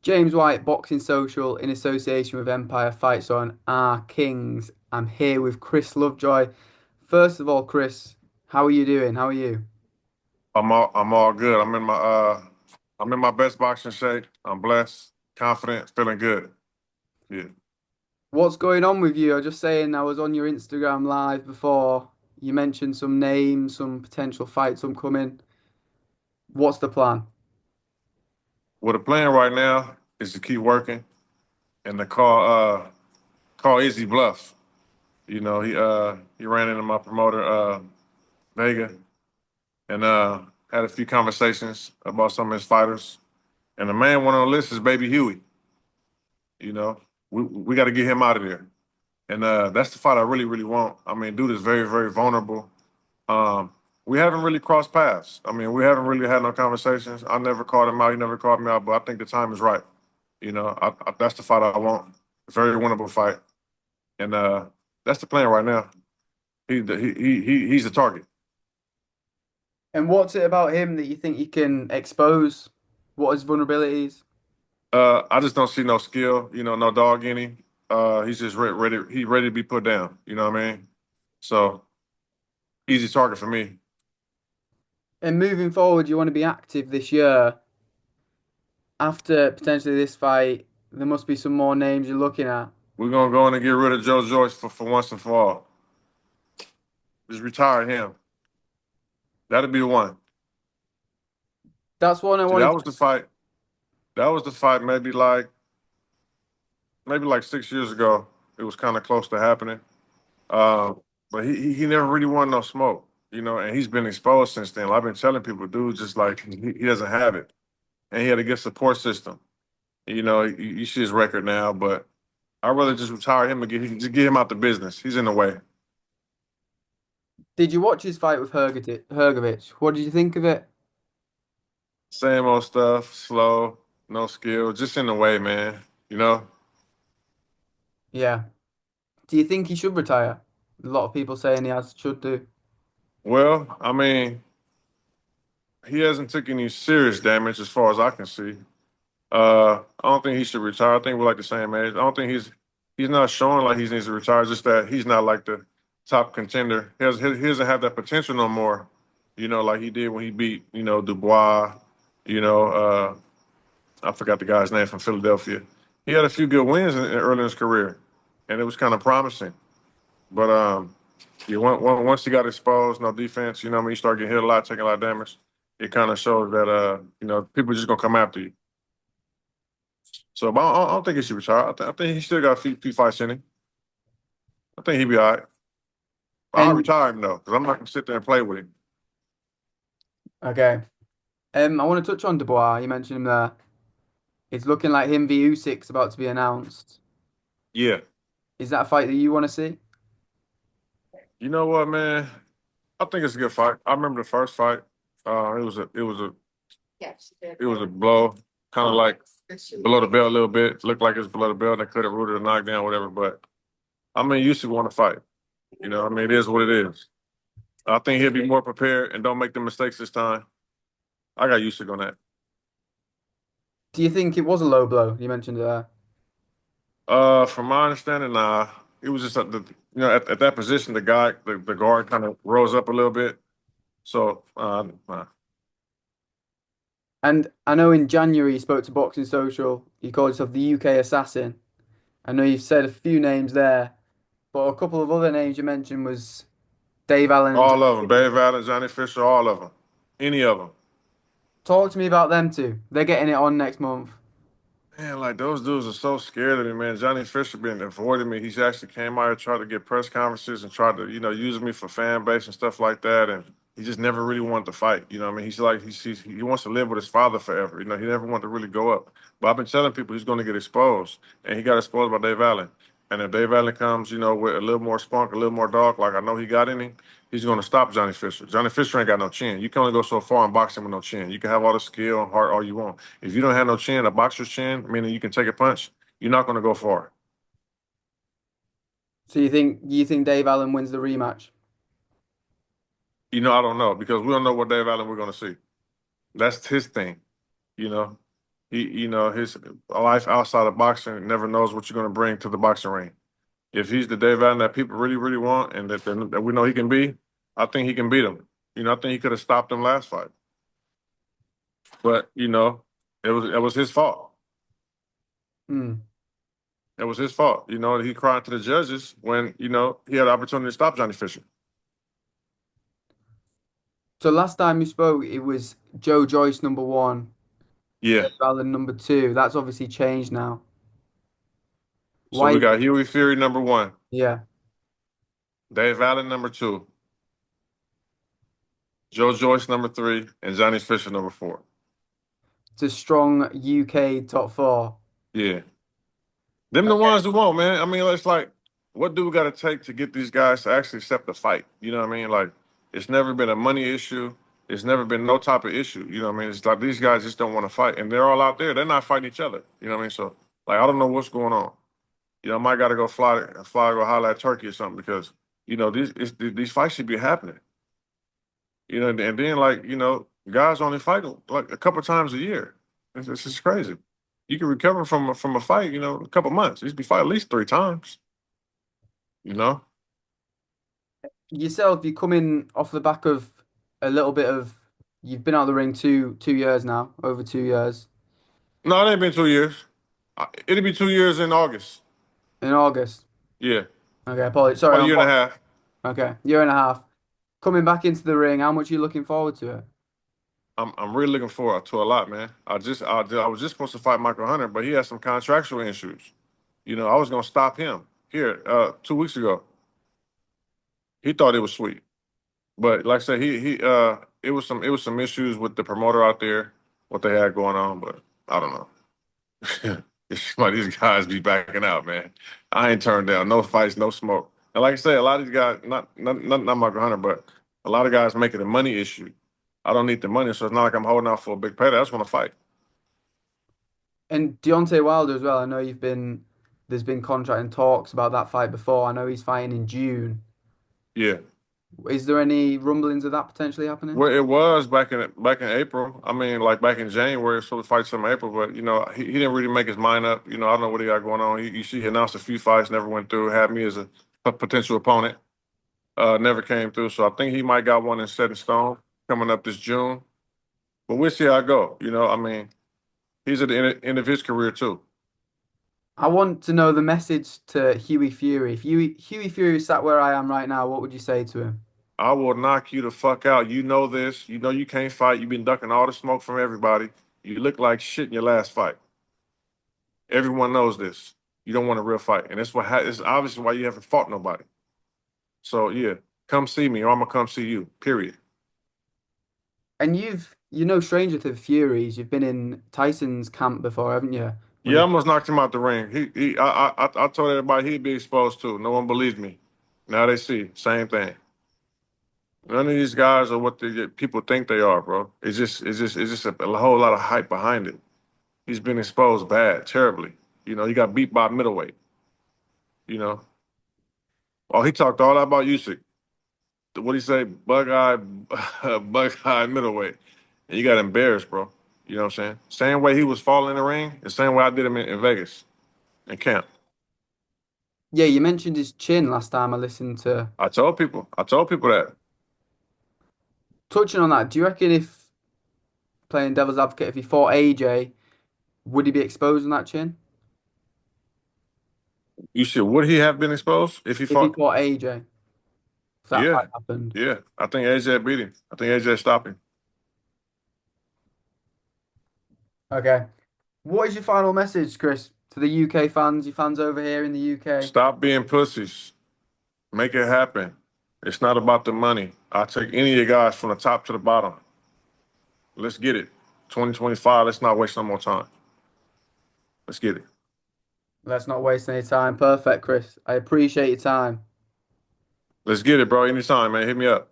James White, Boxing Social, in association with Empire Fight Zone, are kings. I'm here with Chris Lovejoy. First of all, Chris, how are you doing? How are you? I'm all good. I'm in my best boxing shape. I'm blessed, confident, feeling good. Yeah. What's going on with you? I was just saying, I was on your Instagram live before. You mentioned some names, some potential fights upcoming. What's the plan? Well, the plan right now is to keep working and to call Izzy bluff. He ran into my promoter Vega and had a few conversations about some of his fighters. And the main one on the list is baby Huey. You know, we got to get him out of there. And that's the fight I really, really want. I mean, dude is very, very vulnerable. Um, we haven't really crossed paths. I mean, we haven't really had no conversations. I never called him out. He never called me out. But I think the time is right. That's the fight I want. Very winnable fight, and that's the plan right now. He's the target. And what's it about him that you think you can expose? What are his vulnerabilities? I just don't see no skill. No dog in him. He's just ready. He's ready to be put down. You know what I mean? So easy target for me. And moving forward, you want to be active this year. After potentially this fight, there must be some more names you're looking at. We're gonna go in and get rid of Joe Joyce for once and for all. Just retire him. That'll be the one. That's one I See, wanted that to. was the fight. That was the fight maybe like 6 years ago. It was kind of close to happening. Uh, but he never really won no smoke, and he's been exposed since then. I've been telling people, dude, just like he doesn't have it. And he had a good support system. You see his record now, but I'd rather just retire him and just get him out the business. He's in the way. Did you watch his fight with Hergovich? What did you think of it? Same old stuff, slow, no skill, just in the way, man. You know? Yeah. Do you think he should retire? A lot of people saying he has should do. Well, I mean, he hasn't taken any serious damage as far as I can see. I don't think he should retire. I think we're like the same age. I don't think he's not showing like he needs to retire. Just that he's not like the top contender. He doesn't have that potential no more. Like he did when he beat Dubois. You know, I forgot the guy's name from Philadelphia. He had a few good wins early in his career, and it was kind of promising. But yeah, once he got exposed, no defense. You know, what I mean, you start getting hit a lot, taking a lot of damage. It kind of shows that people are just gonna come after you. So, but I don't think he should retire. I think he still got a few fights in him. I think he'd be all right. I'll And retire him though, because I'm not gonna sit there and play with him. okay. I want to touch on Dubois. You mentioned him there. It's looking like him v Usyk's about to be announced. Yeah. Is that a fight that you want to see? You know what, man? I think it's a good fight. I remember the first fight. It was a blow, kind of like below the belt a little bit. Looked like it was below the belt. They could have ruled it a knockdown, whatever. But I mean, you should want to fight. I mean, it is what it is. I think he'll be more prepared and don't make the mistakes this time. I got Usyk on that. Do you think it was a low blow? You mentioned it there. From my understanding, it was just at that position, the guard kind of rose up a little bit. So, And I know in January you spoke to Boxing Social. You called yourself the UK assassin. I know you've said a few names there, but a couple of other names you mentioned was Dave Allen and all of them, Dave Allen, Johnny Fisher, all of them, any of them. talk to me about them two. They're getting it on next month. Man, like those dudes are so scared of me, man. Johnny Fisher been avoiding me. He's actually came out here tried to get press conferences and tried to, use me for fan base and stuff like that. And he just never really wanted to fight. You know what I mean? He's like he wants to live with his father forever. He never wanted to really go up. But I've been telling people he's going to get exposed, and he got exposed by Dave Allen. And if Dave Allen comes, with a little more spunk, a little more dog, like I know he got in him, he's going to stop Johnny Fisher. Johnny Fisher ain't got no chin. You can only go so far in boxing with no chin. You can have all the skill and heart all you want. If you don't have no chin, a boxer's chin, meaning you can take a punch, you're not going to go far. So you think Dave Allen wins the rematch? I don't know because we don't know what Dave Allen we're going to see. That's his thing, you know. his life outside of boxing never knows what you're going to bring to the boxing ring. If he's the Dave Allen that people really, really want and that we know he can be, I think he can beat him. I think he could have stopped him last fight, but it was his fault. Hmm. It was his fault. He cried to the judges when he had the opportunity to stop Johnny Fisher. So last time you spoke, it was Joe Joyce number one, Yeah. Dave Allen number two. That's obviously changed now. So Why? we got Huey Fury number one, Yeah, Dave Allen number two, Joe Joyce number three, and Johnny Fisher number four. it's a strong UK top four. Yeah. Them the ones who won't, man. I mean, it's like, what do we got to take to get these guys to actually accept the fight? You know what I mean? Like, it's never been a money issue. It's never been no type of issue. You know what I mean? It's like these guys just don't want to fight, and they're all out there. They're not fighting each other. You know what I mean? So, like, I don't know what's going on. I might got to go fly, go holler at Turkey or something because these fights should be happening. And then like guys only fight like a couple times a year. It's just crazy. You can recover from a fight, a couple months. You should be fight at least 3 times. You know? Yourself, you come in off the back of a little bit of. You've been out of the ring two years now, over 2 years. No, it ain't been 2 years. It'll be 2 years in August. In August. Yeah, Okay, apologies. Sorry, about a year and a half. okay, year and a half. Coming back into the ring, how much are you looking forward to it? I'm really looking forward to a lot, man. I was just supposed to fight Michael Hunter, but he has some contractual issues. I was gonna stop him here 2 weeks ago. He thought it was sweet. But like I said, it was some issues with the promoter out there, what they had going on. But I don't know. It's like these guys be backing out, man. I ain't turned down no fights, no smoke. And like I said, a lot of these guys, not Michael Hunter, but a lot of guys make it a money issue. I don't need the money, so it's not like I'm holding out for a big payday. I just want to fight. And Deontay Wilder as well. I know there's been contract and talks about that fight before. I know he's fighting in June. Yeah. Is there any rumblings of that potentially happening? Well, it was back in April. I mean, like back in January, so the fights in April. But he didn't really make his mind up. I don't know what he got going on. You see, he announced a few fights, never went through. Had me as a potential opponent, never came through. So I think he might got one in set in stone coming up this June. But we'll see how it go. I mean, he's at the end of his career too. I want to know the message to Hughie Fury. If Hughie Fury sat where I am right now, what would you say to him? I will knock you the fuck out. You know this. You know you can't fight. You've been ducking all the smoke from everybody. You look like shit in your last fight. Everyone knows this. You don't want a real fight, and it's obviously why you haven't fought nobody. So yeah, come see me, or I'm gonna come see you. Period. And you're no stranger to the Furies. You've been in Tyson's camp before, haven't you? When Yeah, I he almost knocked him out the ring. I told everybody he'd be exposed too. No one believed me. Now they see same thing. None of these guys are what people think they are, bro. It's just a whole lot of hype behind it. He's been exposed bad, terribly. He got beat by middleweight. You know, oh, he talked all about Usyk. What do you say? Bug eye, bug eye middleweight. And you got embarrassed, bro. You know what I'm saying? Same way he was falling in the ring, the same way I did him in Vegas, in camp. Yeah, you mentioned his chin last time I listened to. I told people that. Touching on that, do you reckon if playing devil's advocate, if he fought AJ, would he be exposed on that chin? You should. Would he have been exposed if he If he fought? fought AJ, if that Yeah, fight happened. yeah. I think AJ beat him. I think AJ stopped him. Okay. What is your final message, Chris, to the UK fans, your fans over here in the UK? Stop being pussies. Make it happen. It's not about the money. I'll take any of you guys from the top to the bottom. Let's get it. 2025. Let's not waste no more time. Let's get it. Let's not waste any time. Perfect, Chris. I appreciate your time. Let's get it, bro. Anytime, man. Hit me up.